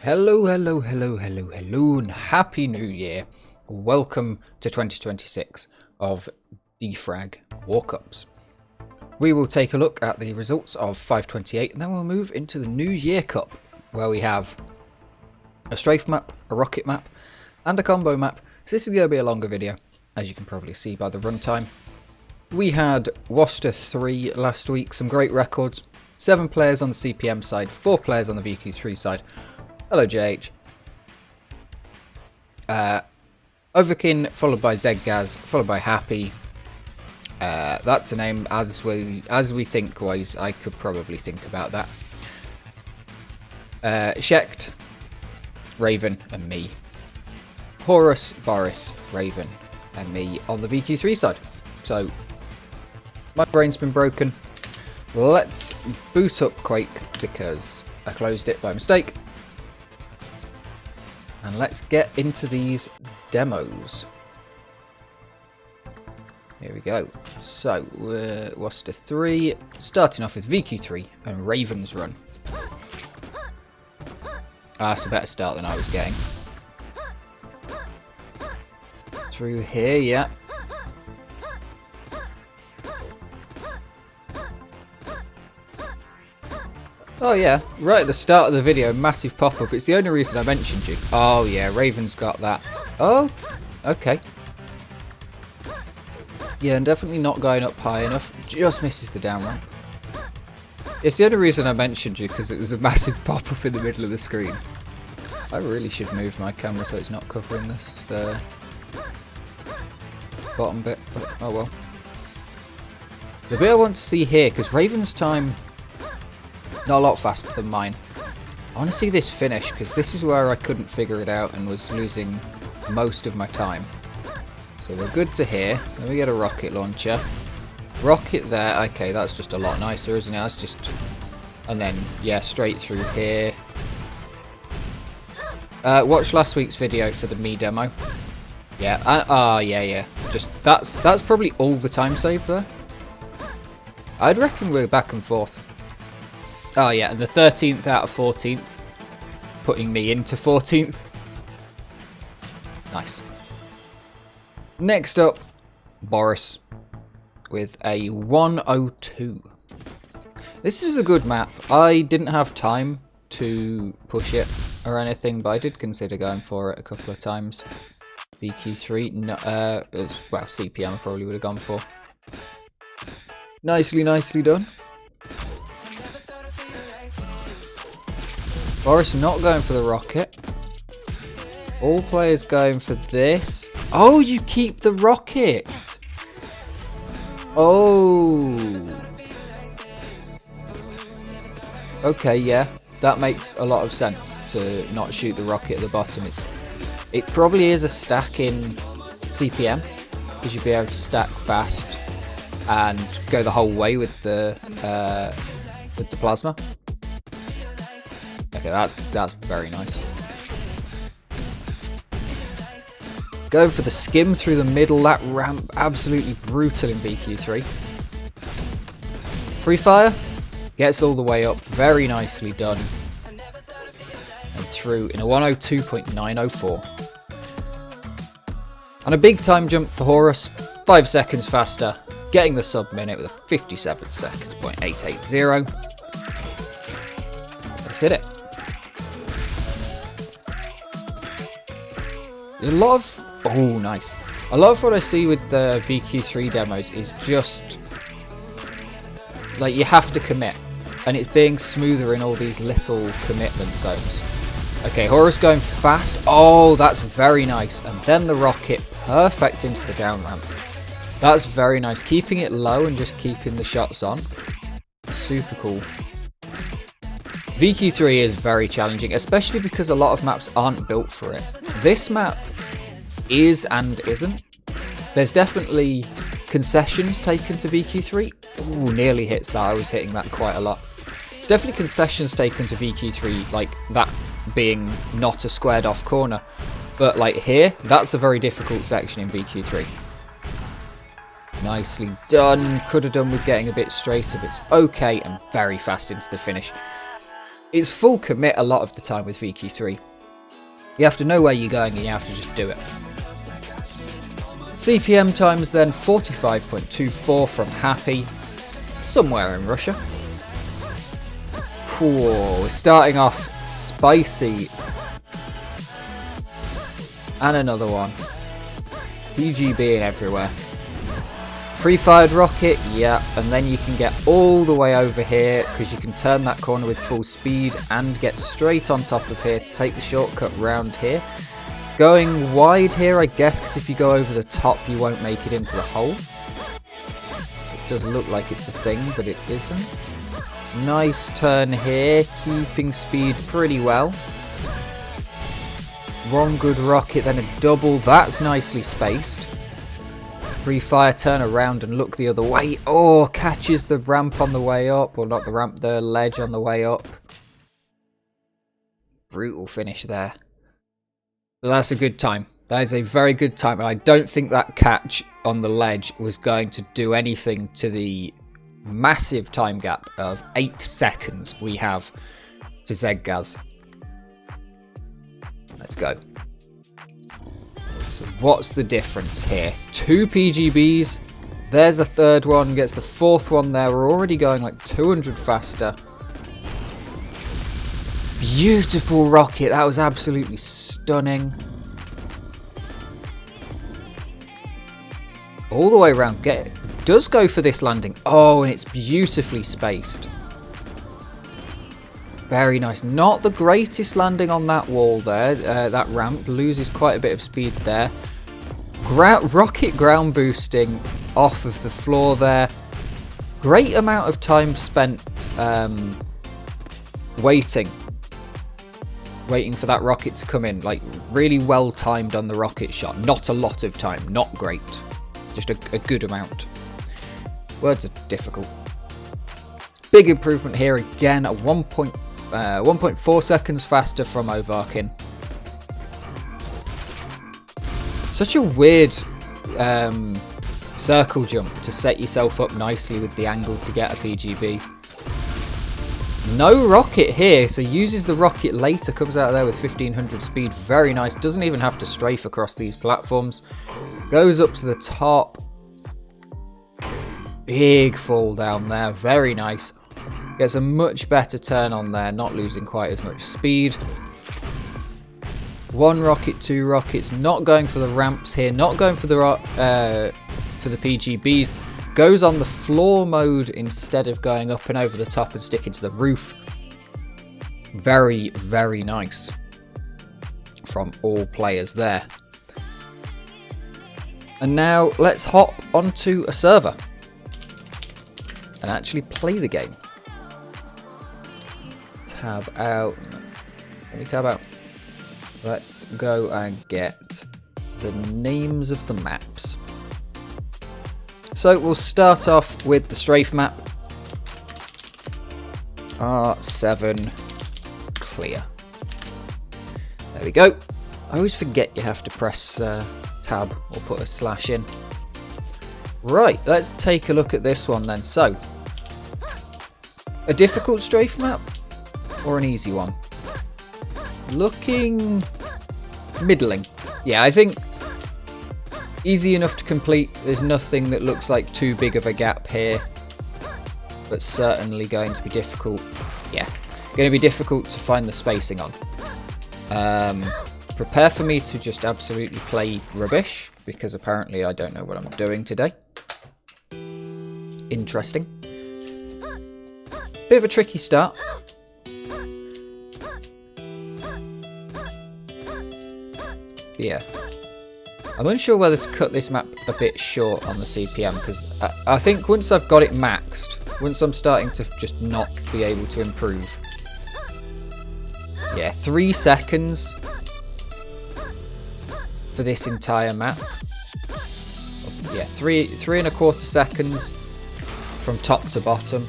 Hello, and Happy New Year. Welcome to 2026 of DeFrag Walk-Ups. We will take a look at the results of 528 and then we'll move into the New Year Cup, where we have a strafe map, a rocket map, and a combo map. So this is going to be a longer video, as you can probably see by the runtime. We had VQ3 last week, some great records. 7 players on the CPM side, 4 players on the VQ3 side. Hello, JH. Overkin, followed by Zegaz, followed by Happy. That's a name as we think wise. I could probably think about that. Shecht, Raven, and me. Horus, Boris, Raven, and me on the VQ3 side. So my brain's been broken. Let's boot up Quake because I closed it by mistake. And let's get into these demos. Here we go. So, VQ3, starting off with VQ3 and Raven's Run. That's a better start than I was getting. Through here, yeah. Oh yeah, right at the start of the video, massive pop-up. It's the only reason I mentioned you. Oh yeah, Raven's got that. Oh, okay. Yeah, and definitely not going up high enough. Just misses the down ramp. It's the only reason I mentioned you, because it was a massive pop-up in the middle of the screen. I really should move my camera so it's not covering this bottom bit, but oh well. The bit I want to see here, because Raven's time... not a lot faster than mine. I want to see this finish because this is where I couldn't figure it out and was losing most of my time. So we're good to here. Then we get a rocket launcher. Rocket there. Okay, that's just a lot nicer, isn't it? That's just... and then, yeah, straight through here. Watch last week's video for the me demo. Yeah, yeah. Just, that's probably all the time save there. I'd reckon we're back and forth. Oh yeah, and the 13th out of 14th, putting me into 14th. Nice. Next up, Boris with a 102. This is a good map. I didn't have time to push it or anything, but I did consider going for it a couple of times. VQ3, no, well, CPM I probably would have gone for. Nicely done. Boris not going for the rocket. All players going for this. Oh, you keep the rocket. Oh. Okay, yeah. That makes a lot of sense to not shoot the rocket at the bottom. It probably is a stack in CPM because you'd be able to stack fast and go the whole way with the plasma. Okay, that's very nice. Going for the skim through the middle. That ramp absolutely brutal in VQ3. Pre-fire gets all the way up. Very nicely done. And through in a 102.904. And a big time jump for Horus. 5 seconds faster. Getting the sub-minute with a 57 seconds, .880. Let's hit it. A lot of... oh, nice. A lot of what I see with the VQ3 demos is just... like, you have to commit. And it's being smoother in all these little commitment zones. Okay, Horus going fast. Oh, that's very nice. And then the rocket perfect into the down ramp. That's very nice. Keeping it low and just keeping the shots on. Super cool. VQ3 is very challenging, especially because a lot of maps aren't built for it. This map is and isn't. There's definitely concessions taken to VQ3. Ooh, nearly hits that. I was hitting that quite a lot. There's definitely concessions taken to VQ3, like that being not a squared off corner. But like here, that's a very difficult section in VQ3. Nicely done. Could have done with getting a bit straighter, but it's okay, and very fast into the finish. It's full commit a lot of the time with VQ3. You have to know where you're going and you have to just do it. CPM times then 45.24 from Happy, somewhere in Russia. Cool, we're starting off spicy. And another one. PGB and everywhere. Pre-fired rocket, yeah, and then you can get all the way over here because you can turn that corner with full speed and get straight on top of here to take the shortcut round here. Going wide here, I guess, because if you go over the top you won't make it into the hole. It does look like it's a thing, but it isn't. Nice turn here, keeping speed pretty well. One good rocket, then a double, that's nicely spaced. Pre-fire, turn around and look the other way. Oh, catches the ramp on the way up. Or not the ramp, the ledge on the way up. Brutal finish there. But that's a good time. That is a very good time. And I don't think that catch on the ledge was going to do anything to the massive time gap of 8 seconds we have to Zegaz. Let's go. So what's the difference here? 2 PGBs. There's a third one. Gets the fourth one there. We're already going like 200 faster. Beautiful rocket. That was absolutely stunning. All the way around. Does go for this landing. Oh, and it's beautifully spaced. Very nice. Not the greatest landing on that wall there. That ramp loses quite a bit of speed there. Rocket ground boosting off of the floor there. Great amount of time spent waiting for that rocket to come in. Like, really well timed on the rocket shot. Not a lot of time. Not great. Just a good amount. Words are difficult. Big improvement here again at 1.4 seconds faster from Ovarkin. Such a weird circle jump to set yourself up nicely with the angle to get a PGB. No rocket here, so uses the rocket later, comes out of there with 1500 speed. Very nice, doesn't even have to strafe across these platforms. Goes up to the top. Big fall down there, very nice. Gets a much better turn on there, not losing quite as much speed. 1 rocket, 2 rockets, not going for the ramps here, not going for the PGBs. Goes on the floor mode instead of going up and over the top and sticking to the roof. Very, very nice from all players there. And now let's hop onto a server and actually play the game. Tab out. Let me tab out. Let's go and get the names of the maps. So we'll start off with the strafe map. R7 clear. There we go. I always forget you have to press tab or put a slash in. Right, let's take a look at this one then. So, a difficult strafe map or an easy one? Looking middling. Yeah, I think easy enough to complete. There's nothing that looks like too big of a gap here, but certainly going to be difficult. Yeah, going to be difficult to find the spacing on. Prepare for me to just absolutely play rubbish, because apparently I don't know what I'm doing today. Interesting. Bit of a tricky start. Yeah. I'm unsure whether to cut this map a bit short on the CPM, because I think once I've got it maxed, once I'm starting to just not be able to improve. Yeah, 3 seconds for this entire map. Yeah, 3.25 seconds from top to bottom.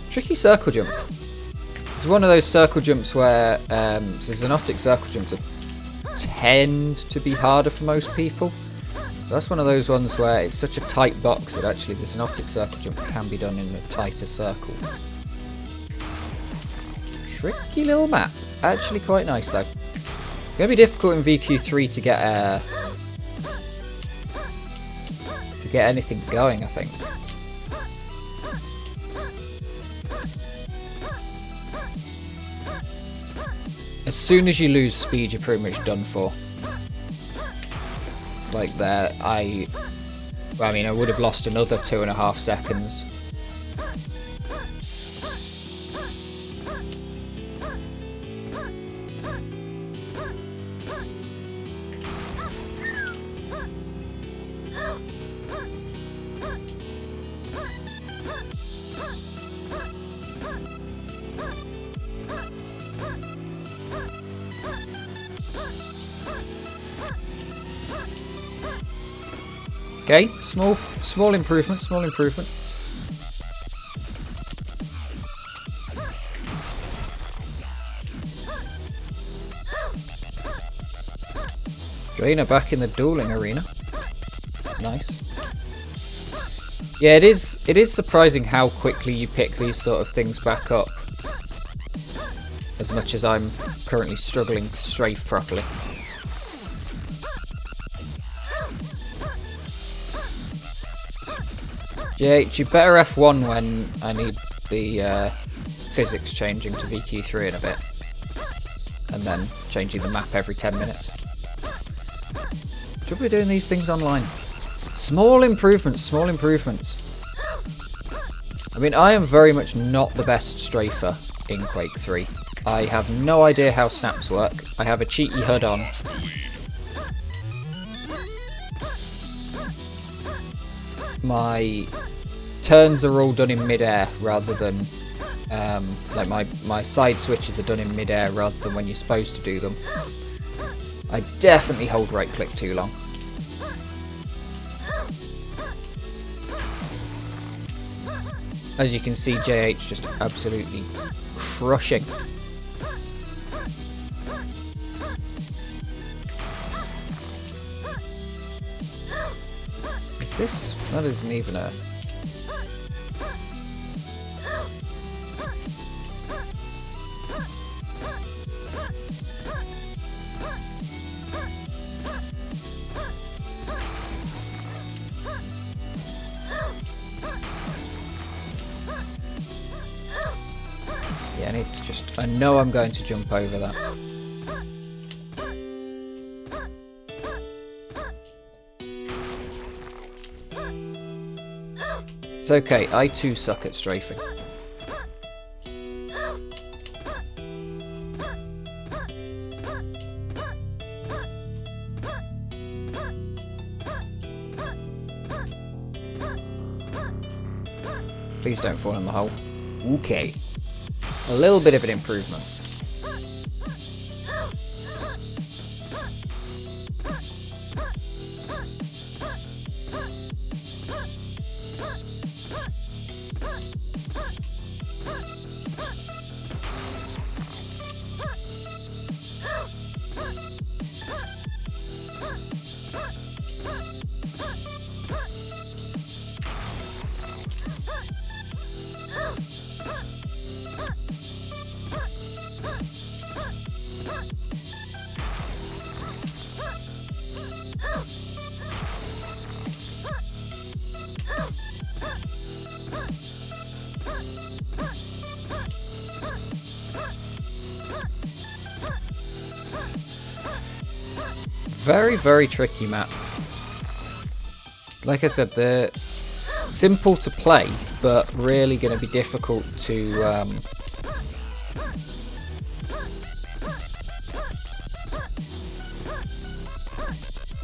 Tricky circle jump. It's one of those circle jumps where so Xenotic circle jumps tend to be harder for most people. That's one of those ones where it's such a tight box that actually the synoptic circle jump can be done in a tighter circle. Tricky little map. Actually quite nice though. Gonna be difficult in VQ3 to get anything going, I think. As soon as you lose speed, you're pretty much done for. Like there, I mean, I would have lost another 2.5 seconds. Okay, small improvement, small improvement. Drainer back in the dueling arena. Nice. Yeah, it is surprising how quickly you pick these sort of things back up. As much as I'm currently struggling to strafe properly. JH, you better F1 when I need the physics changing to VQ3 in a bit. And then changing the map every 10 minutes. Should we be doing these things online? Small improvements, small improvements. I mean, I am very much not the best strafer in Quake 3. I have no idea how snaps work. I have a cheaty HUD on. My turns are all done in mid-air rather than like my side switches are done in mid-air rather than when you're supposed to do them. I definitely hold right click too long. As you can see, JH just absolutely crushing. Is this? That isn't even a... Yeah, I need to just... I know I'm going to jump over that. It's okay, I too suck at strafing. Please don't fall in the hole. Okay. A little bit of an improvement. Very, very tricky map. Like I said, they're simple to play, but really going to be difficult to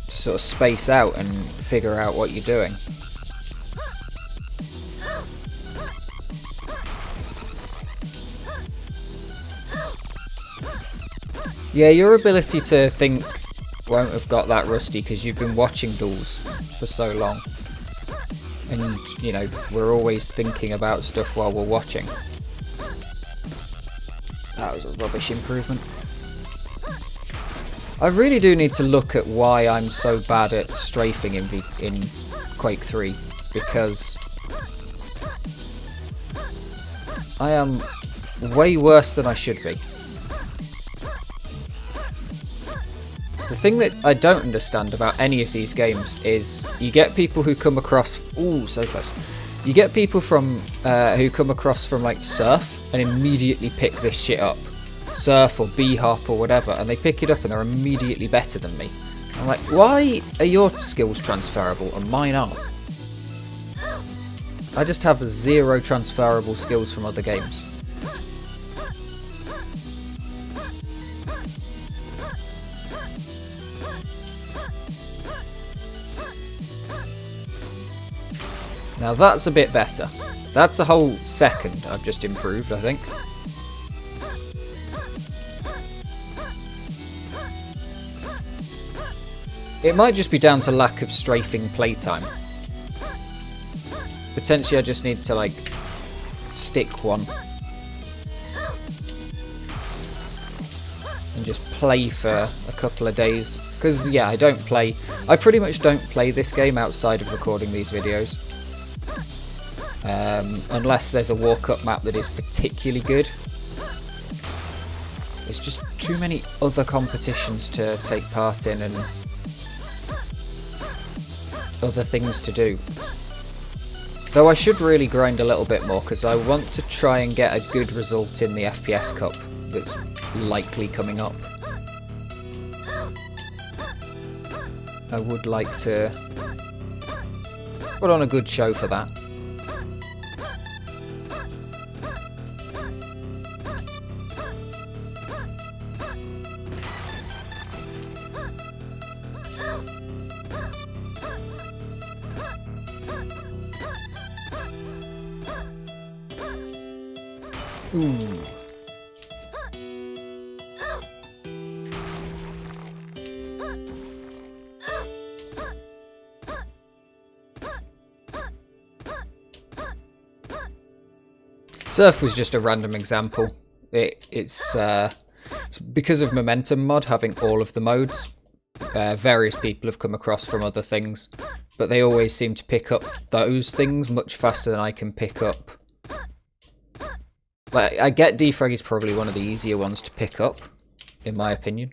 sort of space out and figure out what you're doing. Yeah, your ability to think won't have got that rusty because you've been watching duels for so long. And, you know, we're always thinking about stuff while we're watching. That was a rubbish improvement. I really do need to look at why I'm so bad at strafing in Quake 3, because I am way worse than I should be. The thing that I don't understand about any of these games is you get people who come across... Ooh, so close. You get people from who come across from like Surf and immediately pick this shit up. Surf or B-Hop or whatever, and they pick it up and they're immediately better than me. I'm like, why are your skills transferable and mine aren't? I just have 0 transferable skills from other games. Now that's a bit better. That's a whole second I've just improved, I think. It might just be down to lack of strafing playtime. Potentially I just need to like stick one and just play for a couple of days. Because yeah, I pretty much don't play this game outside of recording these videos. Unless there's a walk-up map that is particularly good. There's just too many other competitions to take part in and other things to do. Though I should really grind a little bit more because I want to try and get a good result in the FPS Cup that's likely coming up. I would like to put on a good show for that. Ooh. Surf was just a random example. It's because of Momentum mod having all of the modes. Various people have come across from other things, but they always seem to pick up those things much faster than I can pick up. Like, I get DeFrag is probably one of the easier ones to pick up, in my opinion.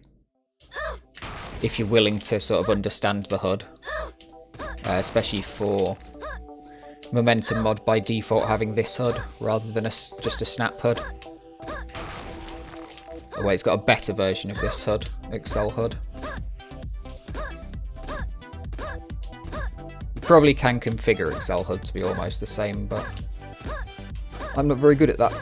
If you're willing to sort of understand the HUD. Especially for Momentum mod by default having this HUD rather than just a snap HUD. Oh wait, it's got a better version of this HUD, Excel HUD. You probably can configure Excel HUD to be almost the same, but I'm not very good at that.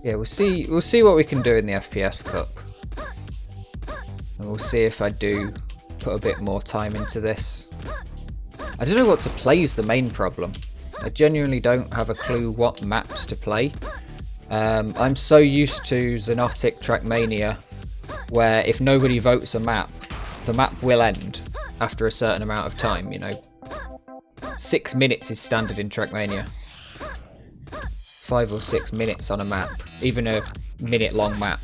Yeah, we'll see what we can do in the FPS Cup. And we'll see if I do put a bit more time into this. I don't know what to play is the main problem. I genuinely don't have a clue what maps to play. I'm so used to Xenotic Trackmania, where if nobody votes a map, the map will end after a certain amount of time, you know. 6 minutes is standard in Trackmania. 5 or 6 minutes on a map, even a minute-long map.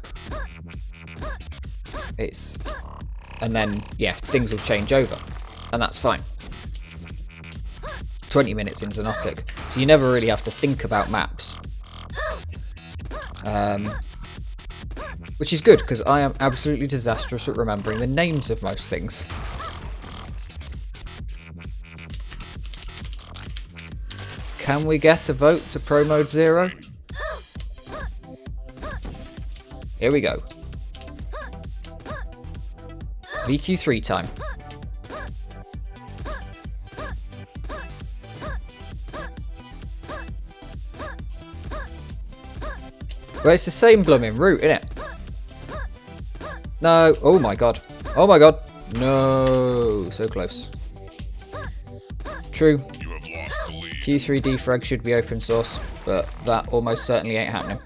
And then, yeah, things will change over, and that's fine. 20 minutes in Xenotic, so you never really have to think about maps. Which is good, because I am absolutely disastrous at remembering the names of most things. Can we get a vote to Pro Mode 0? Here we go. VQ3 time. Well, it's the same blooming route, isn't it? No. Oh my god. Oh my god. No. So close. True. Q3 DeFrag should be open source, but that almost certainly ain't happening.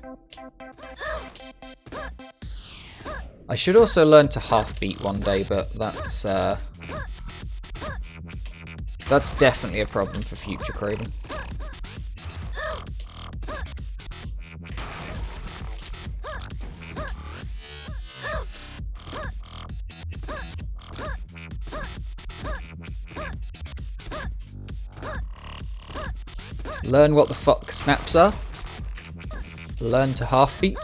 I should also learn to half beat one day, but that's That's definitely a problem for future Craven. Learn what the fuck snaps are. Learn to half beat.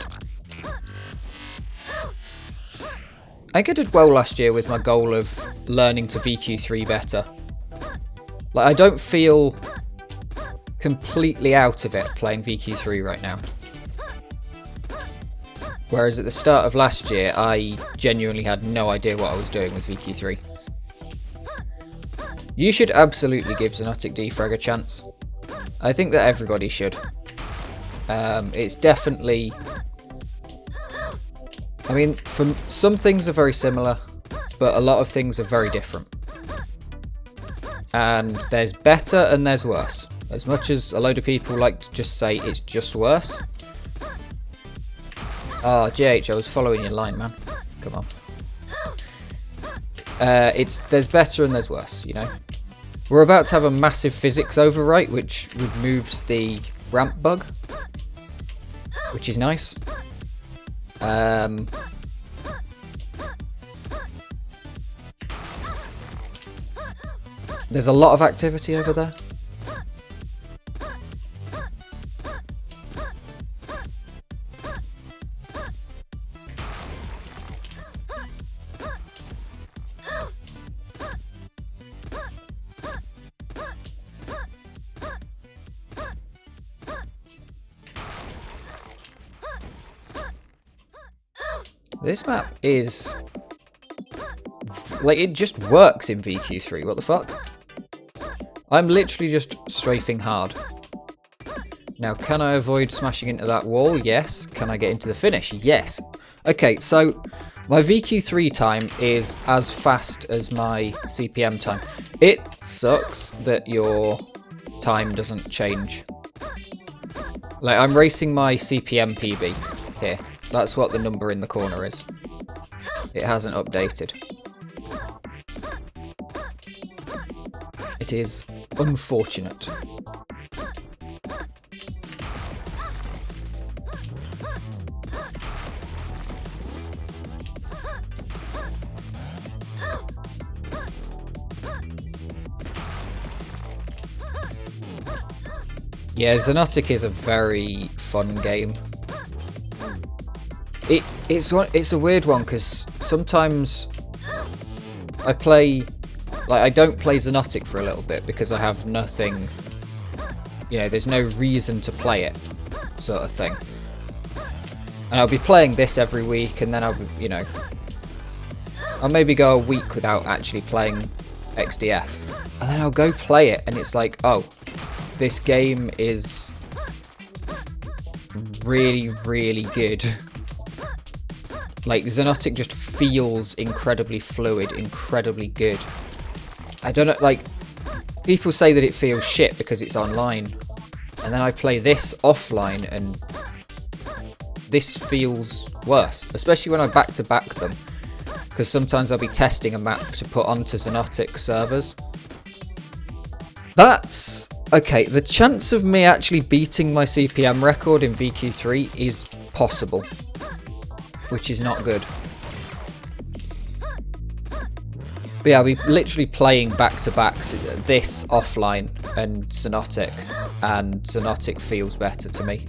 I think I did well last year with my goal of learning to VQ3 better. Like, I don't feel completely out of it playing VQ3 right now. Whereas at the start of last year, I genuinely had no idea what I was doing with VQ3. You should absolutely give Xonotic DeFrag a chance. I think that everybody should. It's definitely... I mean, some things are very similar, but a lot of things are very different. And there's better and there's worse. As much as a load of people like to just say it's just worse. Oh, GH, I was following your line, man. Come on. There's better and there's worse, you know. We're about to have a massive physics overwrite, which removes the ramp bug, which is nice. There's a lot of activity over there. This map is... like, it just works in VQ3, what the fuck? I'm literally just strafing hard. Now, can I avoid smashing into that wall? Yes. Can I get into the finish? Yes. Okay, so my VQ3 time is as fast as my CPM time. It sucks that your time doesn't change. Like, I'm racing my CPM PB here. That's what the number in the corner is. It hasn't updated. It is unfortunate. Yeah, Xonotic is a very fun game. It's a weird one because sometimes I play, like, I don't play Xonotic for a little bit because I have nothing, you know, there's no reason to play it, sort of thing. And I'll be playing this every week, and then I'll be, you know, I'll maybe go a week without actually playing XDF, and then I'll go play it, and it's like, oh, this game is really, really good. Like, Xonotic just feels incredibly fluid, incredibly good. I don't know, like, people say that it feels shit because it's online, and then I play this offline, and this feels worse, especially when I back-to-back them, because sometimes I'll be testing a map to put onto Xonotic servers. That's... okay, the chance of me actually beating my CPM record in VQ3 is possible, which is not good. But yeah, I'll be literally playing back-to-backs, this offline and Xonotic, and Xonotic feels better to me.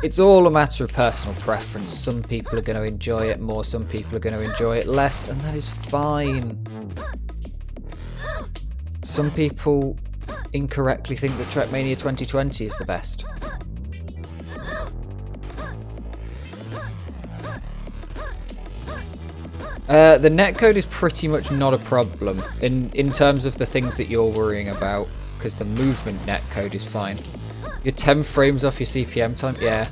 It's all a matter of personal preference. Some people are going to enjoy it more, some people are going to enjoy it less, and that is fine. Some people incorrectly think that Trackmania 2020 is the best. The netcode is pretty much not a problem in terms of the things that you're worrying about, because the movement netcode is fine. You're 10 frames off your CPM time? Yeah.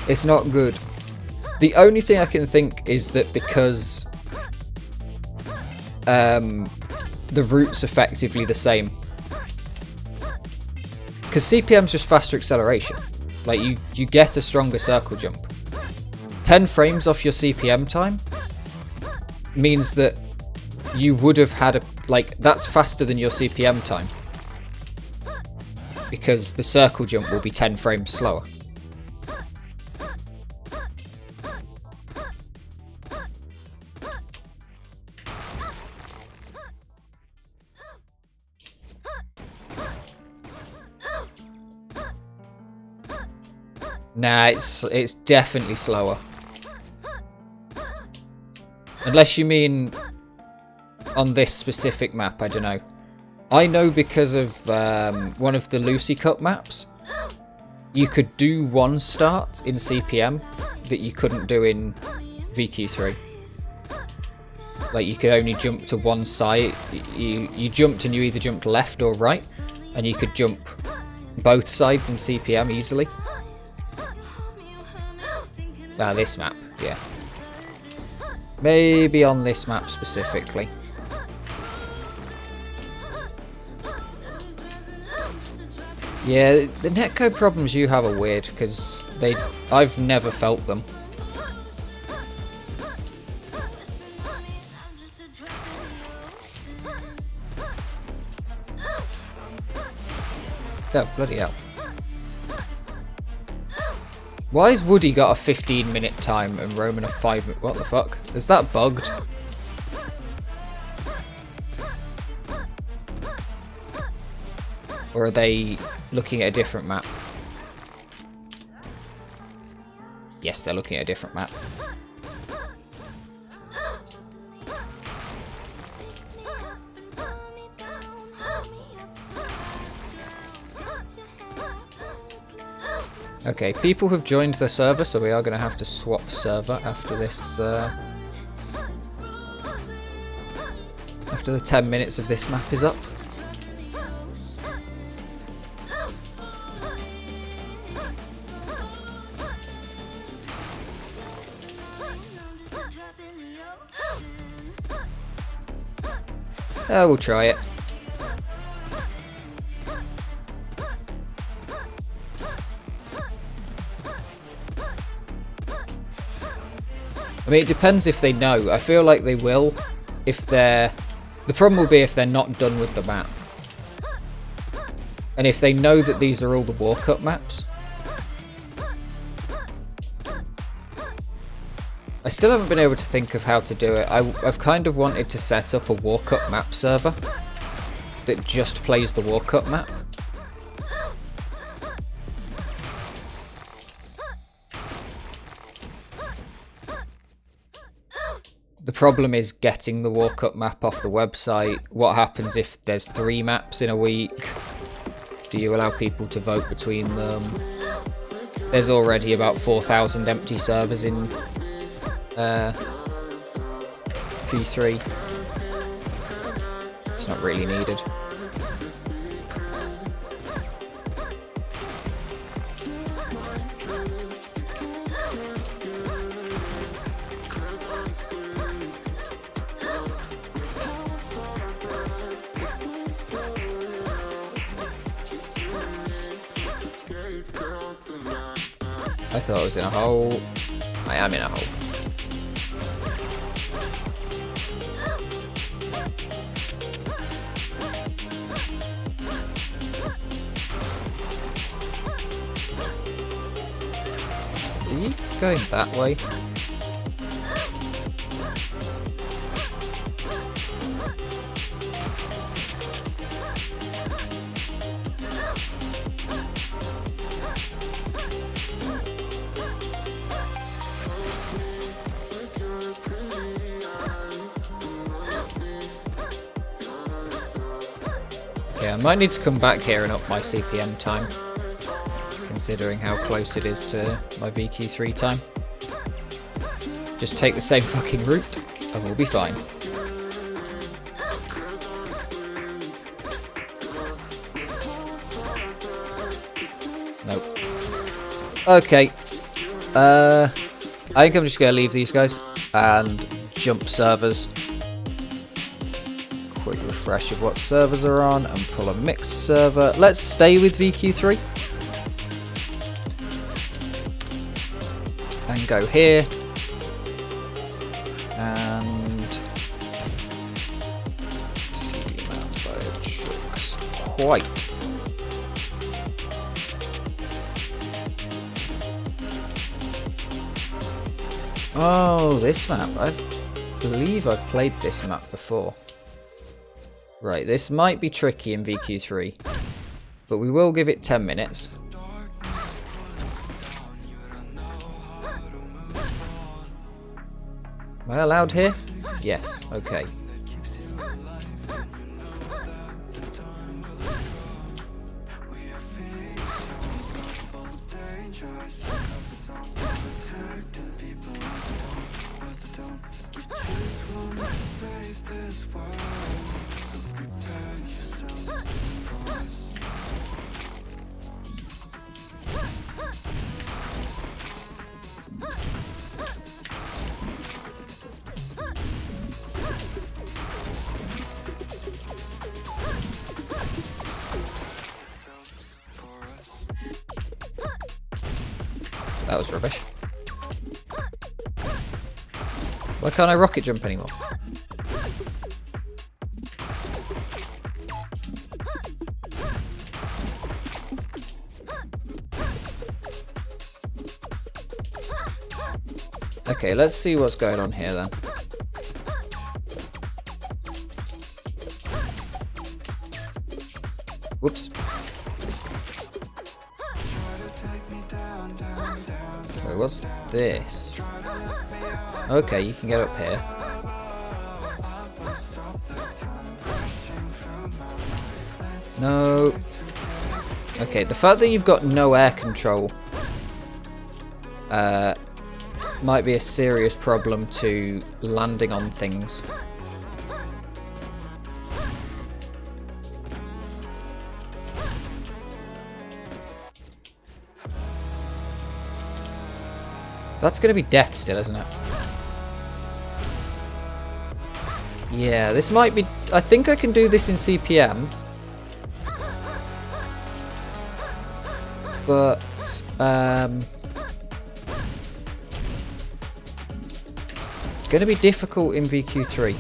It's not good. The only thing I can think is that because the route's effectively the same. Because CPM's just faster acceleration. Like, you get a stronger circle jump. 10 frames off your CPM time means that you would have had that's faster than your CPM time. Because the circle jump will be 10 frames slower. Nah, it's definitely slower. Unless you mean on this specific map, I don't know. I know because of one of the Lucy Cup maps, you could do one start in CPM that you couldn't do in VQ3. Like, you could only jump to one side. You jumped and you either jumped left or right, and you could jump both sides in CPM easily. Ah, this map, yeah. Maybe on this map specifically. Yeah, the netcode problems you have are weird, because I've never felt them. Oh, bloody hell. Why has Woody got a 15-minute time and Roman a 5-minute? What the fuck? Is that bugged? Or are they looking at a different map? Yes, they're looking at a different map. Okay, people have joined the server, so we are going to have to swap server after this. After the 10 minutes of this map is up. We'll try it. I mean, it depends if they know. I feel like they will if they're... The problem will be if they're not done with the map. And if they know that these are all the walk-up maps. I still haven't been able to think of how to do it. I've kind of wanted to set up a walk-up map server that just plays the walk-up map. The problem is getting the walk-up map off the website. What happens if there's 3 maps in a week? Do you allow people to vote between them? There's already about 4,000 empty servers in P3. It's not really needed. I thought I was in a hole. I am in a hole. Are you going that way? Yeah, I might need to come back here and up my CPM time, considering how close it is to my VQ3 time. Just take the same fucking route and we'll be fine. Nope. Okay. I think I'm just going to leave these guys and jump servers. Quick refresh of what servers are on and pull a mixed server. Let's stay with VQ3 and go here and quite. Oh, this map. I believe I've played this map before. Right, this might be tricky in VQ3, but we will give it 10 minutes. Am I allowed here? Yes, okay. That was rubbish. Why can't I rocket jump anymore? Okay, let's see what's going on here then. Whoops. Wait, what's this? Okay, you can get up here. No. Okay, the fact that you've got no air control might be a serious problem to landing on things. That's going to be death still, isn't it? Yeah, this might be... I think I can do this in CPM. But... it's going to be difficult in VQ3.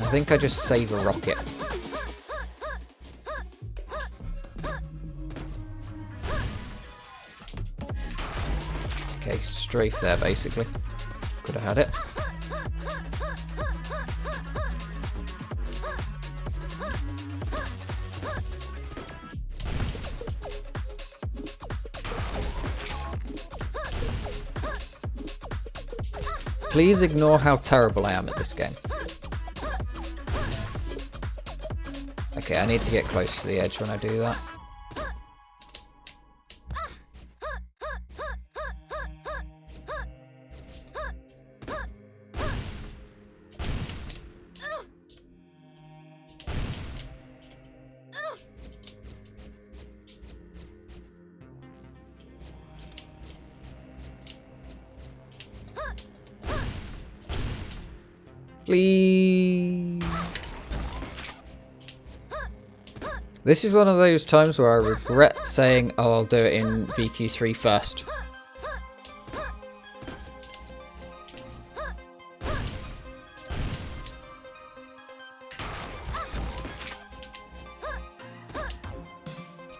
I think I just save a rocket. Okay, strafe there basically. Could have had it. Please ignore how terrible I am at this game. Okay, I need to get close to the edge when I do that. Please. This is one of those times where I regret saying, oh, I'll do it in VQ3 first.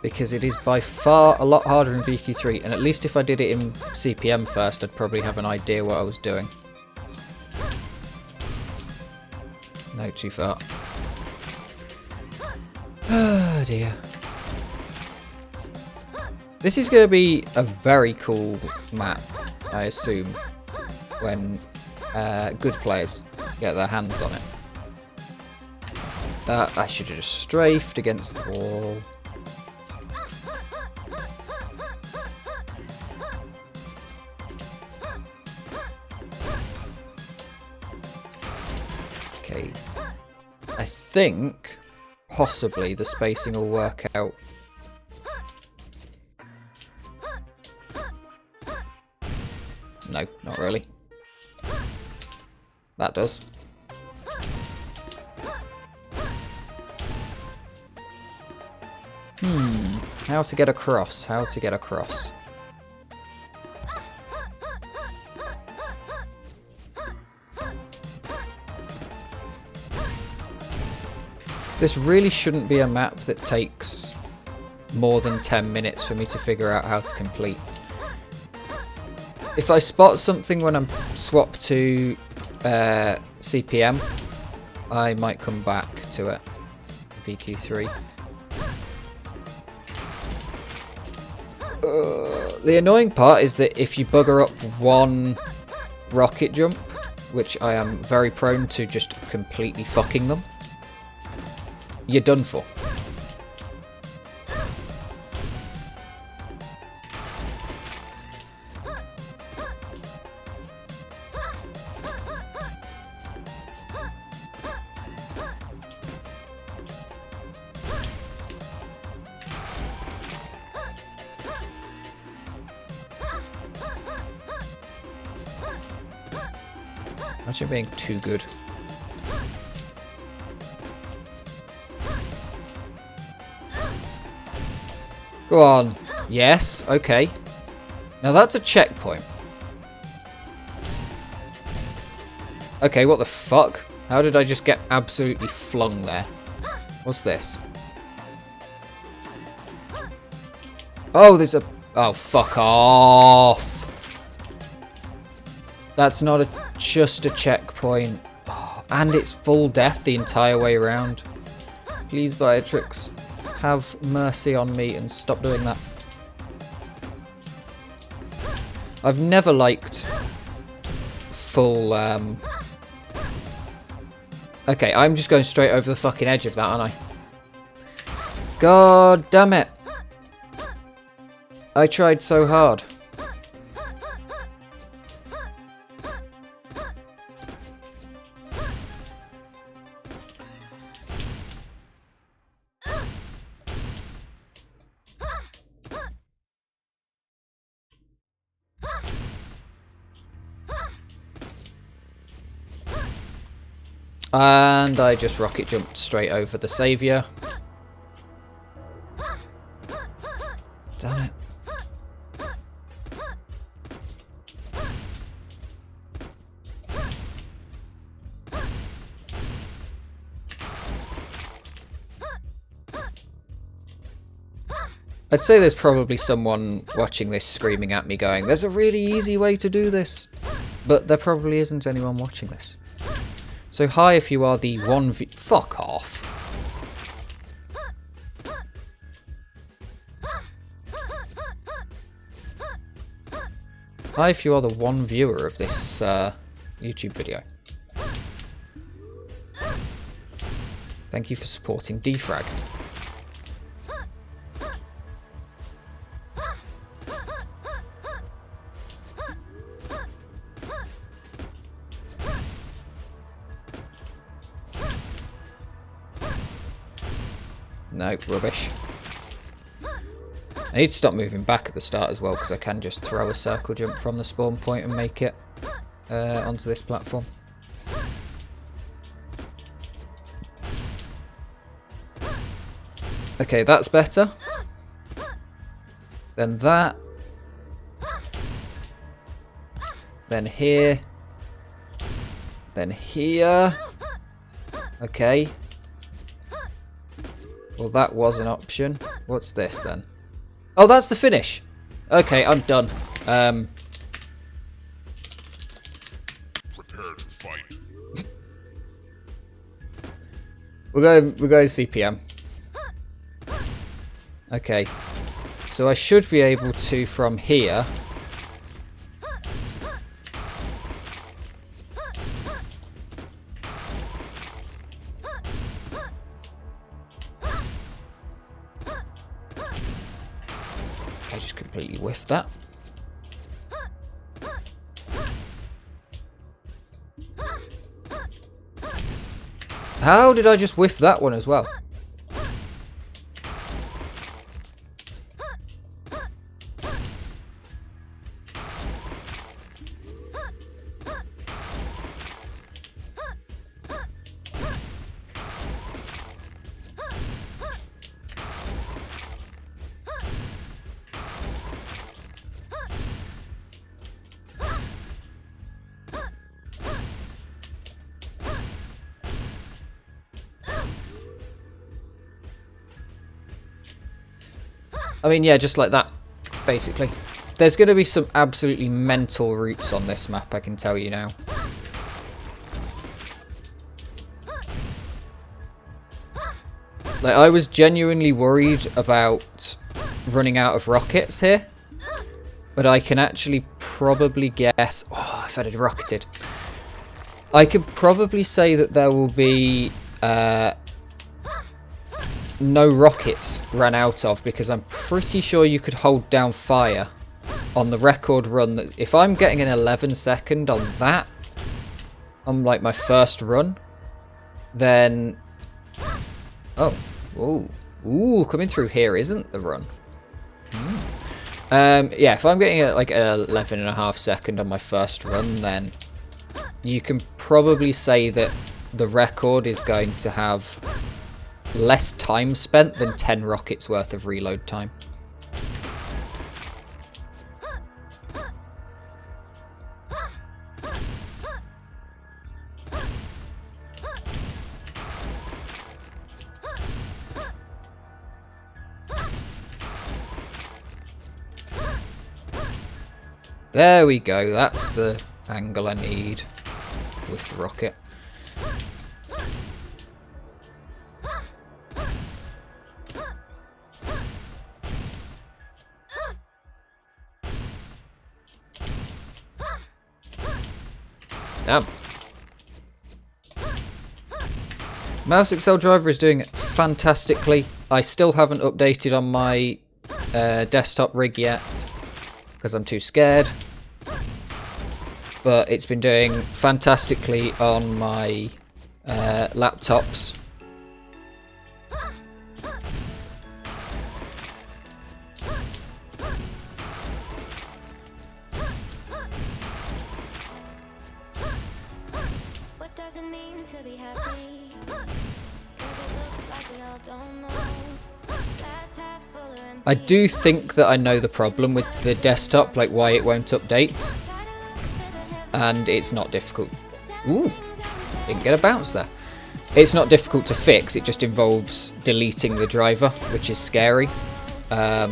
Because it is by far a lot harder in VQ3, and at least if I did it in CPM first, I'd probably have an idea what I was doing. No, too far. Oh dear. This is going to be a very cool map, I assume, when good players get their hands on it. I should have just strafed against the wall. Okay. I think possibly the spacing will work out. No, not really. That does. How to get across? How to get across? This really shouldn't be a map that takes more than 10 minutes for me to figure out how to complete. If I spot something when I'm swapped to CPM, I might come back to it. VQ3. The annoying part is that if you bugger up one rocket jump, which I am very prone to just completely fucking them, you're done for. Imagine being too good. Go on. Yes, okay. Now that's a checkpoint. Okay, what the fuck? How did I just get absolutely flung there? What's this? Oh, there's a... Oh, fuck off. That's not just a checkpoint. Oh, and it's full death the entire way around. Please, biotrix, have mercy on me and stop doing that. I've never liked full... Okay, I'm just going straight over the fucking edge of that, aren't I? God damn it. I tried so hard. And I just rocket jumped straight over the saviour. Damn it. I'd say there's probably someone watching this screaming at me going, there's a really easy way to do this. But there probably isn't anyone watching this. So hi if you are the 1v... Fuck off. Hi if you are the one viewer of this YouTube video. Thank you for supporting DeFrag. No, rubbish. I need to stop moving back at the start as well, because I can just throw a circle jump from the spawn point and make it onto this platform. Okay, that's better. Then that. Then here. Then here. Okay. Well, that was an option. What's this then? Oh, that's the finish. Okay, I'm done. Prepare to fight. We're going CPM. Okay. So I should be able to from here. I just completely whiffed that. How did I just whiff that one as well? I mean, yeah, just like that, basically. There's going to be some absolutely mental routes on this map, I can tell you now. Like, I was genuinely worried about running out of rockets here. But I can actually probably guess... Oh, if I'd have rocketed. I could probably say that there will be no rockets ran out of, because I'm pretty sure you could hold down fire on the record run. That if I'm getting an 11 second on that, on like my first run, then... Oh, ooh, coming through here isn't the run. Yeah, if I'm getting like an 11.5 second on my first run, then you can probably say that the record is going to have less time spent than 10 rockets worth of reload time. There we go, that's the angle I need with the rocket. Damn. Mouse Excel driver is doing fantastically. I still haven't updated on my desktop rig yet, because I'm too scared. But it's been doing fantastically on my laptops. What does it mean to be happy? 'Cause it looks like we all don't know. Glass half full or empty. I do think that I know the problem with the desktop, like why it won't update. And it's not difficult. Ooh, didn't get a bounce there. It's not difficult to fix, it just involves deleting the driver, which is scary. But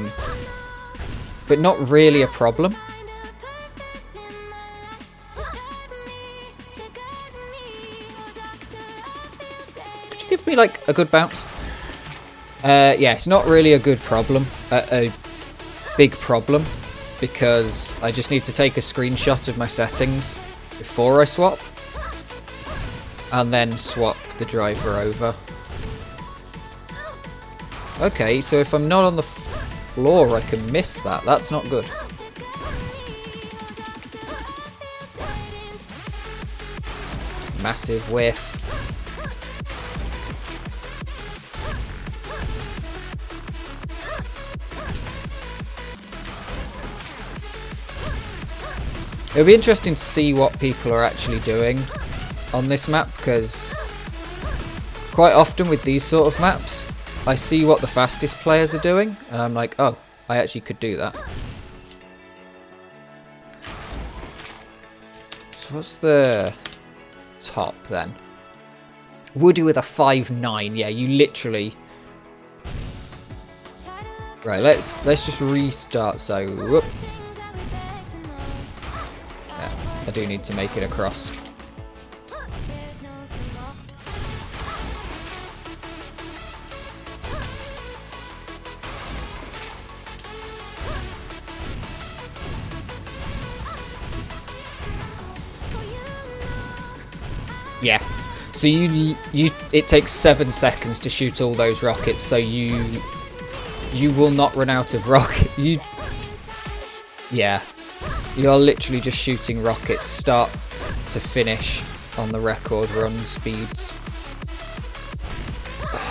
not really a problem. Could you give me like a good bounce? Yeah, it's not really a good problem, a big problem, because I just need to take a screenshot of my settings before I swap, and then swap the driver over. Okay, so if I'm not on the floor, I can miss that. That's not good. Massive whiff. It'll be interesting to see what people are actually doing on this map, because quite often with these sort of maps, I see what the fastest players are doing, and I'm like, oh, I actually could do that. So what's the top then? Woody with a 5.9. Yeah, you literally... Right, let's just restart. So, whoop. Yeah, I do need to make it across. Yeah, so it takes 7 seconds to shoot all those rockets, so you will not run out of rocket. Yeah, you're literally just shooting rockets start to finish on the record run speeds.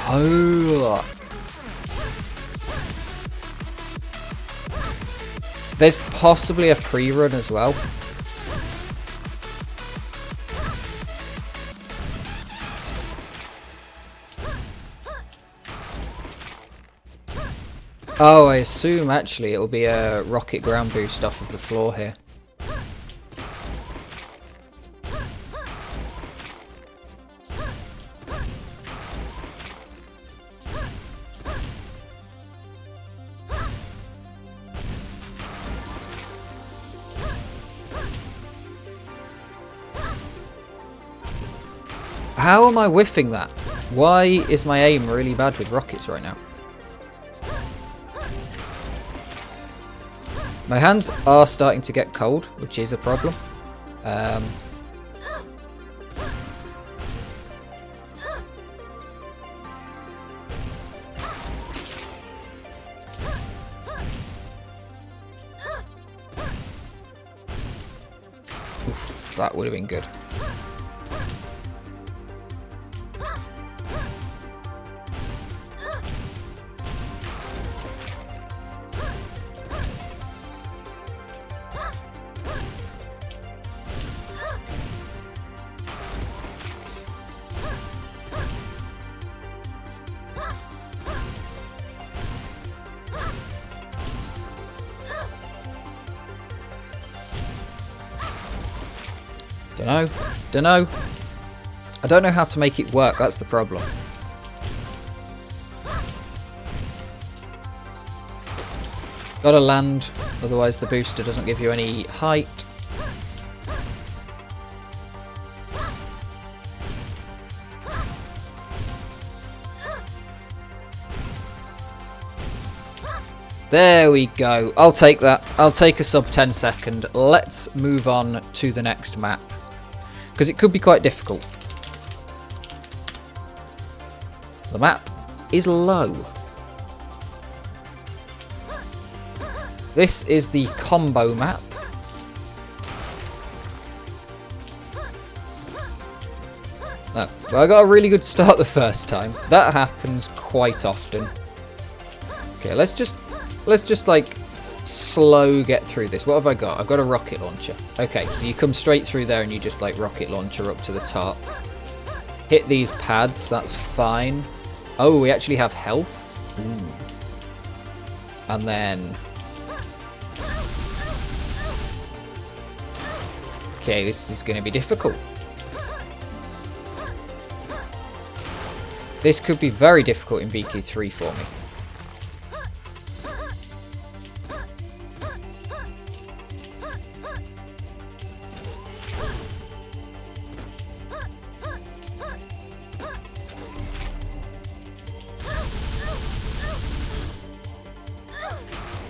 Oh. There's possibly a pre-run as well. Oh, I assume actually it'll be a rocket ground boost off of the floor here. How am I whiffing that? Why is my aim really bad with rockets right now? My hands are starting to get cold, which is a problem. Oof, that would have been good. Dunno. I don't know how to make it work, that's the problem. Gotta land, otherwise the booster doesn't give you any height. There we go. I'll take that. I'll take a sub 10 second. Let's move on to the next map, because it could be quite difficult. The map is low. This is the combo map. Oh, well, I got a really good start the first time. That happens quite often. Okay, let's just like slow get through this. What have I got? I've got a rocket launcher. Okay, so you come straight through there and you just like rocket launcher up to the top. Hit these pads, that's fine. Oh, we actually have health. Ooh. And then... okay, this is going to be difficult. This could be very difficult in VQ3 for me.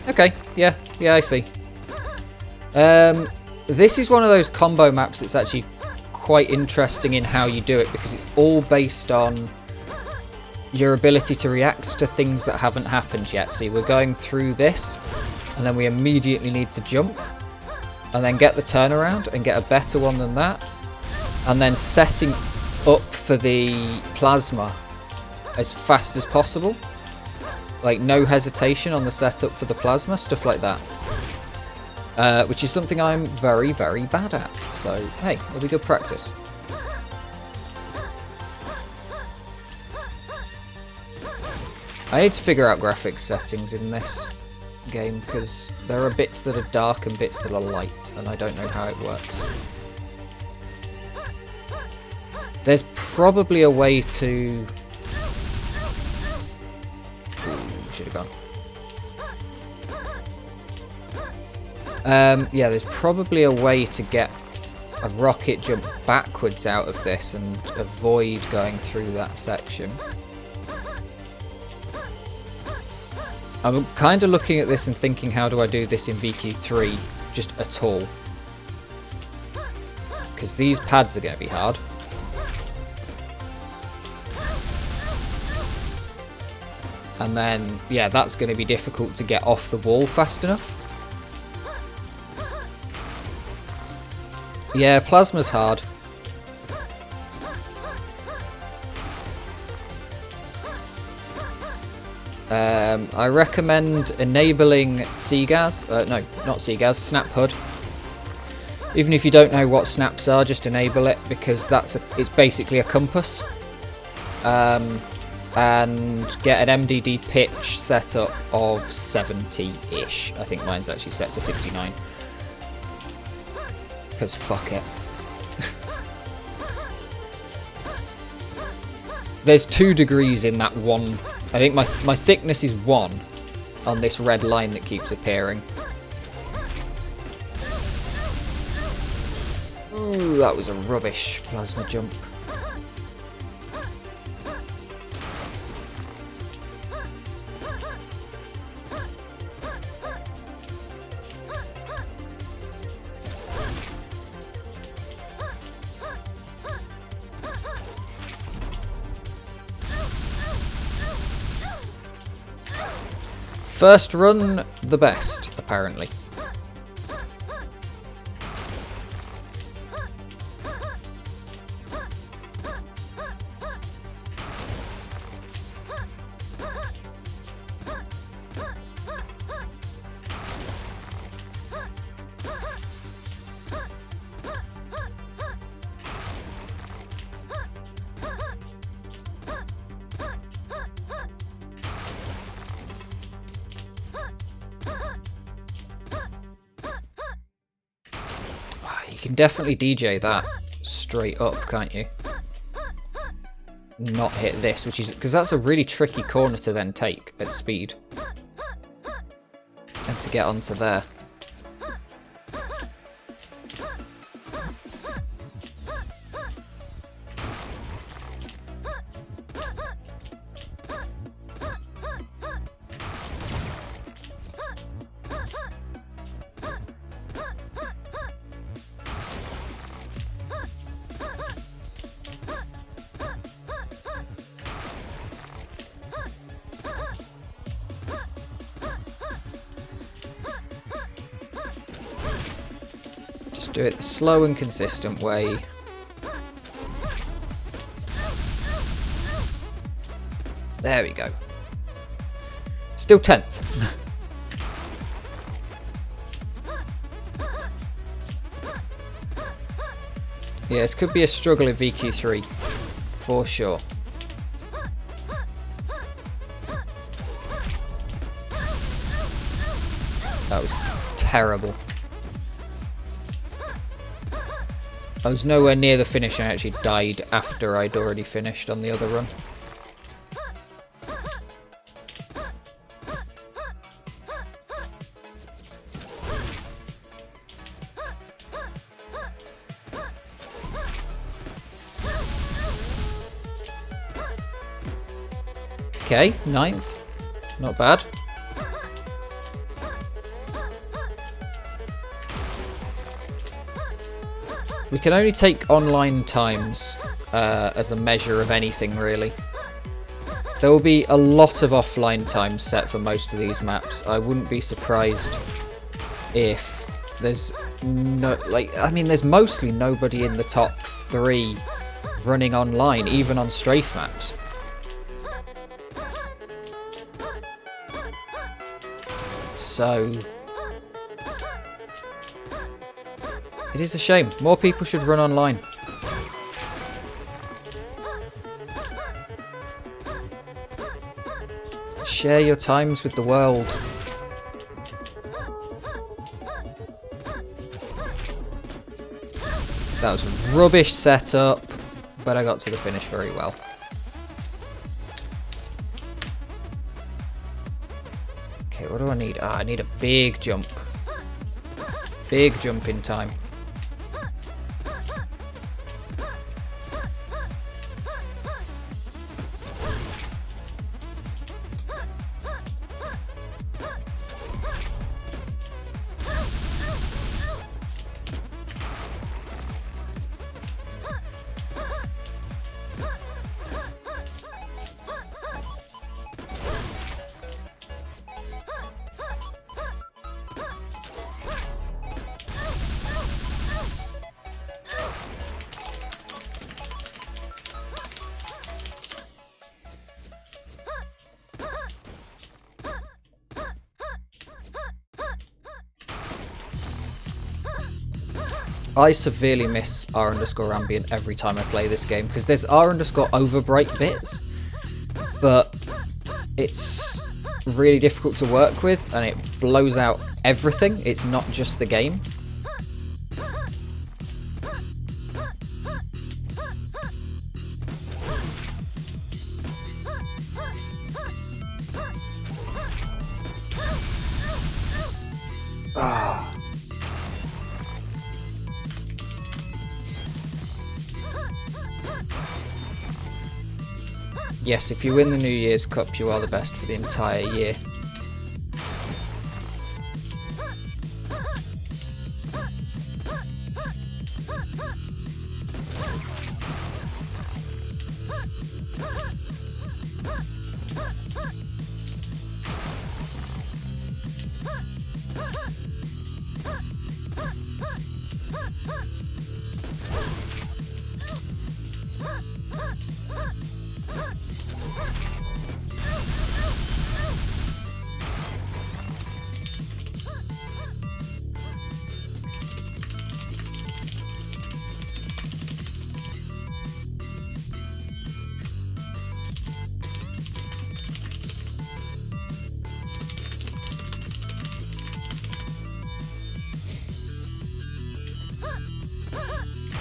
Okay, yeah, I see. This is one of those combo maps that's actually quite interesting in how you do it, because it's all based on your ability to react to things that haven't happened yet. See, we're going through this, and then we immediately need to jump, and then get the turnaround, and get a better one than that, and then setting up for the plasma as fast as possible. Like, no hesitation on the setup for the plasma, stuff like that. Which is something I'm very, very bad at. So, hey, it'll be good practice. I need to figure out graphics settings in this game, because there are bits that are dark and bits that are light, and I don't know how it works. There's probably a way to... should have gone. Yeah, there's probably a way to get a rocket jump backwards out of this and avoid going through that section. I'm kind of looking at this and thinking, how do I do this in VQ3 just at all? Because these pads are going to be hard. And then, yeah, that's going to be difficult to get off the wall fast enough. Yeah, plasma's hard. I recommend enabling CGAS. No, not CGAS, Snap HUD. Even if you don't know what snaps are, just enable it, because it's basically a compass. And get an MDD pitch setup of 70-ish. I think mine's actually set to 69. Because fuck it. There's 2 degrees in that one. I think my thickness is 1 on this red line that keeps appearing. Ooh, that was a rubbish plasma jump. First run, the best, apparently. You can definitely DJ that straight up, can't you? Not hit this, which is because that's a really tricky corner to then take at speed and to get onto there. Do it the slow and consistent way. There we go. Still 10th. Yeah, this could be a struggle in VQ3, for sure. That was terrible. I was nowhere near the finish and I actually died after I'd already finished on the other run. Okay, 9th. Not bad. We can only take online times as a measure of anything, really. There will be a lot of offline times set for most of these maps. I wouldn't be surprised if there's no... I mean, there's mostly nobody in the top 3 running online, even on strafe maps. So... it is a shame. More people should run online. Share your times with the world. That was a rubbish setup, but I got to the finish very well. Okay, what do I need? I need a big jump. Big jump in time. I severely miss r_ambient every time I play this game, because there's r_overbright bits, but it's really difficult to work with and it blows out everything. It's not just the game. Yes, if you win the New Year's Cup, you are the best for the entire year.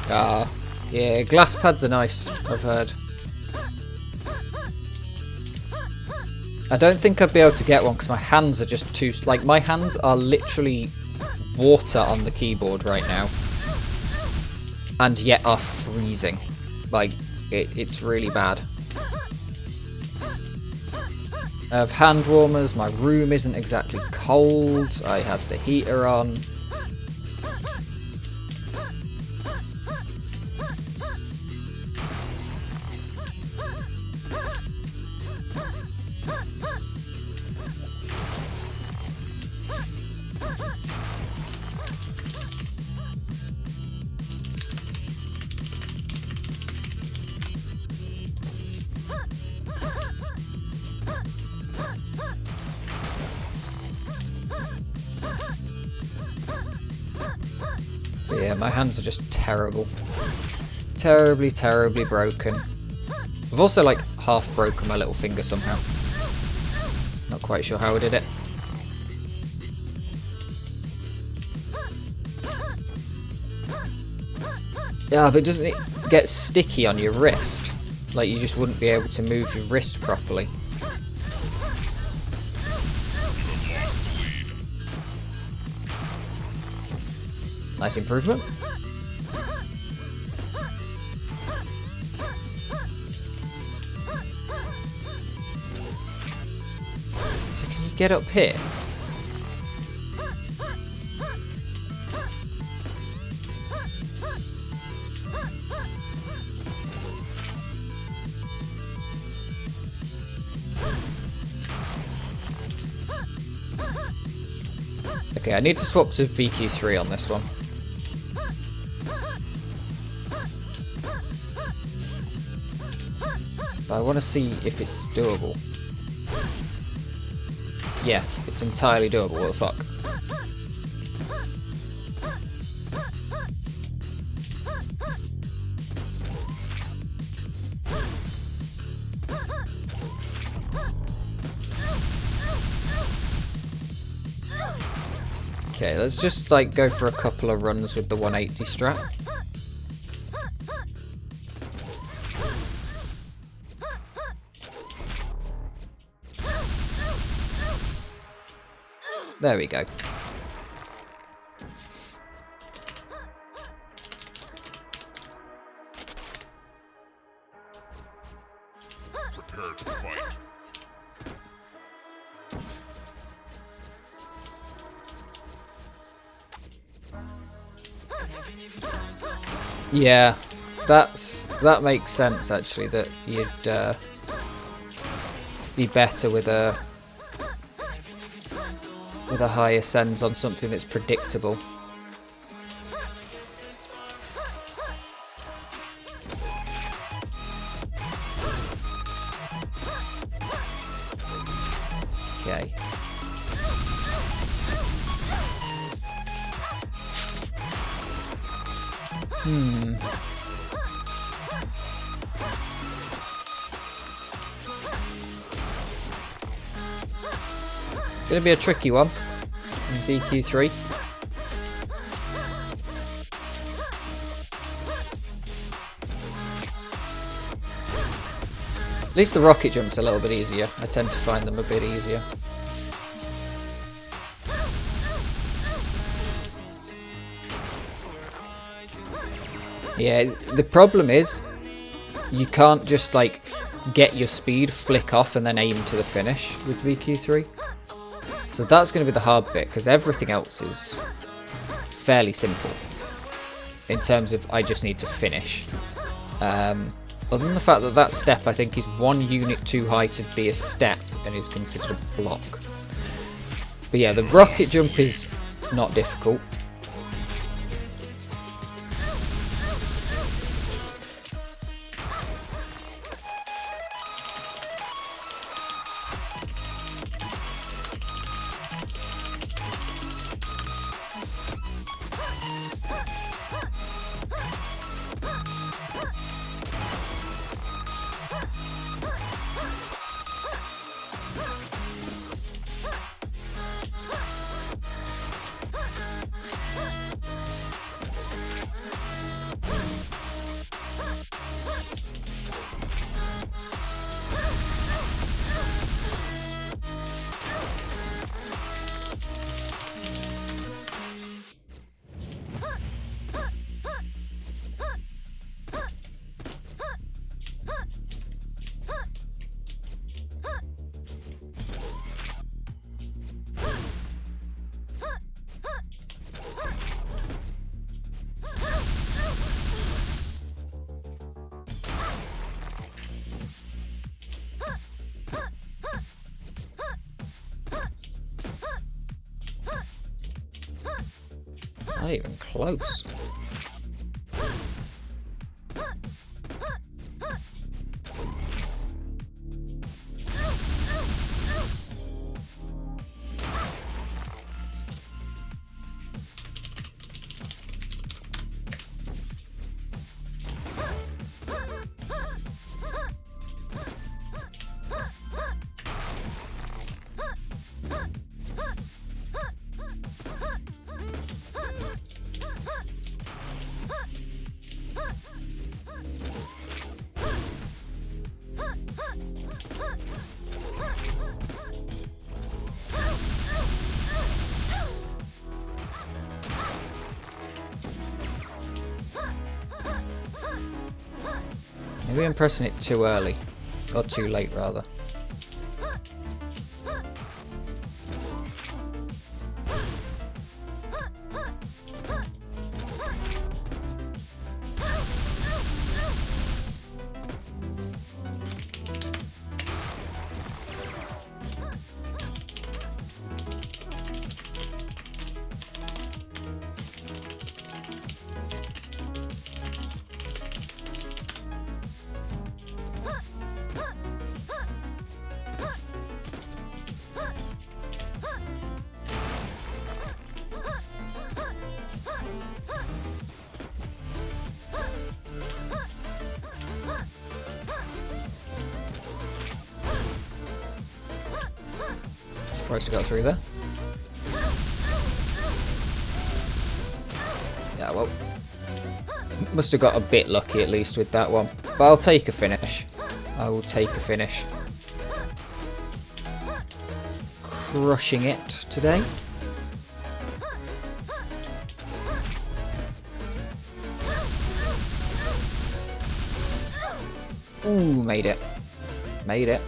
Ah, yeah, glass pads are nice, I've heard. I don't think I'd be able to get one because my hands are just too... Like, my hands are literally water on the keyboard right now. And yet are freezing. Like, it's really bad. I have hand warmers, my room isn't exactly cold, I have the heater on. But yeah, my hands are just terrible. Terribly, terribly broken. I've also like half broken my little finger somehow. Not quite sure how I did it. Yeah, but doesn't it get sticky on your wrist? Like you just wouldn't be able to move your wrist properly. Nice improvement. So can you get up here? Okay, I need to swap to VQ3 on this one. But I want to see if it's doable. Yeah, it's entirely doable, what the fuck. Okay, let's just like go for a couple of runs with the 180 strap. There we go. Prepare to fight. Yeah, that makes sense actually. That you'd be better with a higher sends on something that's predictable. Okay. Gonna be a tricky one in VQ3. At least the rocket jump's a little bit easier. I tend to find them a bit easier. Yeah, the problem is you can't just like get your speed, flick off and then aim to the finish with VQ3. So that's going to be the hard bit because everything else is fairly simple in terms of I just need to finish. Other than the fact that that step I think is 1 unit too high to be a step and is considered a block. But yeah, the rocket jump is not difficult. Not even close. Maybe I'm pressing it too early. Or too late, rather. Surprised to got through there. Yeah, well, must have got a bit lucky at least with that one. But I'll take a finish. I will take a finish. Crushing it today. Ooh, made it. Made it.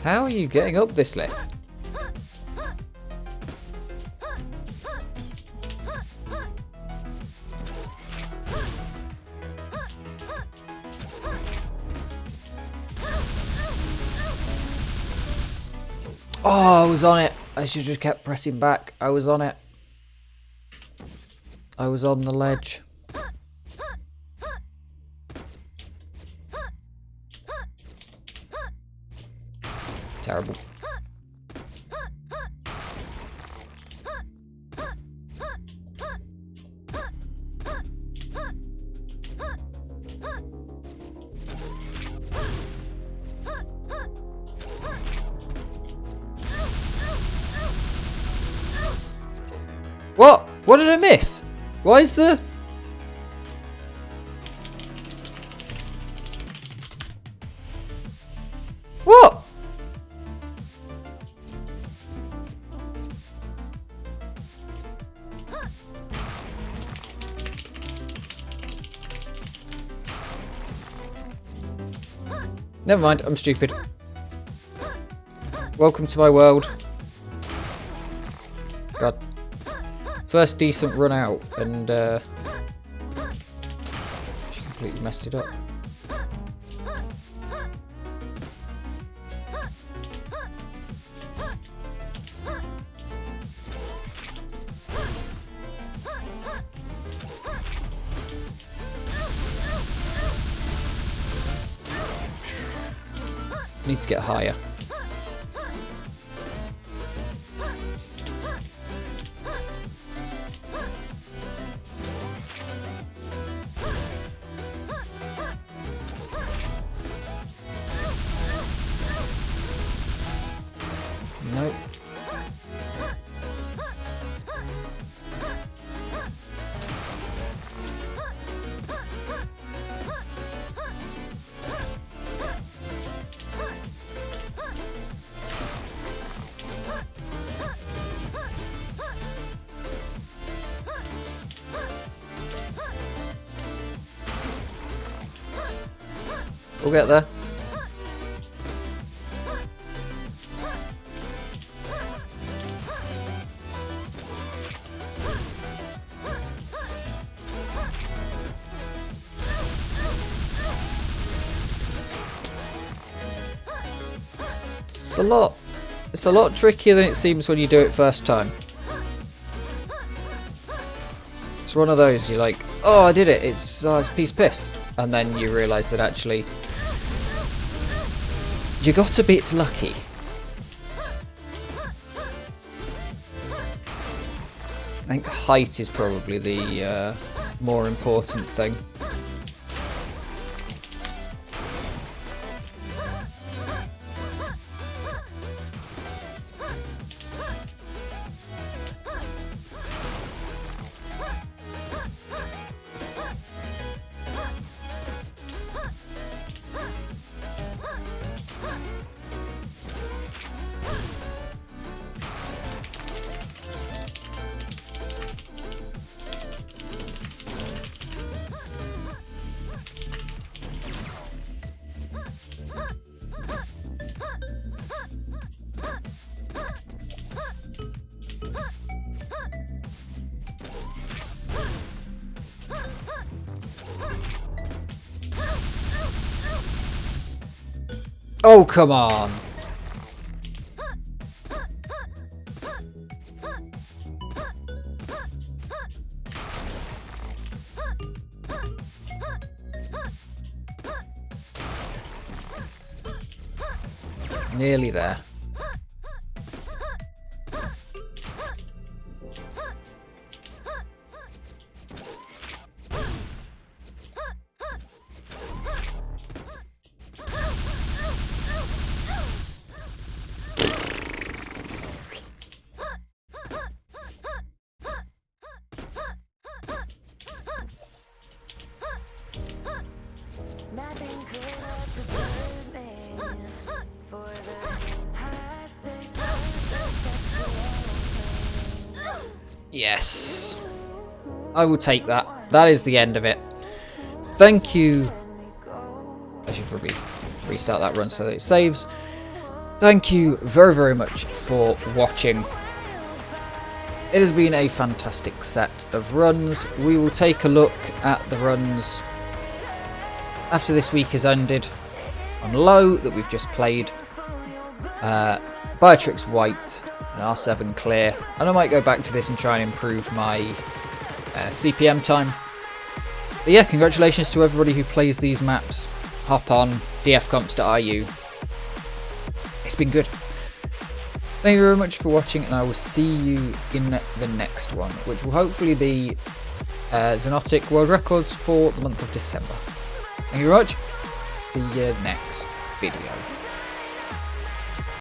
How are you getting up this list? Oh, I was on it. I should have just kept pressing back. I was on it. I was on the ledge. Terrible. What? What did I miss? Why is the... What? Never mind, I'm stupid. Welcome to my world. God. First decent run out, and she completely messed it up. Need to get higher. Nope. We'll get there. It's a lot trickier than it seems when you do it first time. It's one of those, you're like, oh, I did it, it's a piece of piss. And then you realise that actually, you got a bit lucky. I think height is probably the more important thing. Oh, come on. Nearly there. Nothing could have prepared me for the high stakes of Yes. I will take that. That is the end of it. Thank you. I should probably restart that run so that it saves. Thank you very, very much for watching. It has been a fantastic set of runs. We will take a look at the runs after this week has ended on low that we've just played. Biotrix-white and R7 clear. And I might go back to this and try and improve my CPM time. But yeah, congratulations to everybody who plays these maps. Hop on dfcomps.ru. It's been good. Thank you very much for watching, and I will see you in the next one, which will hopefully be Xenotic World Records for the month of December. Thank you very much. See you next video.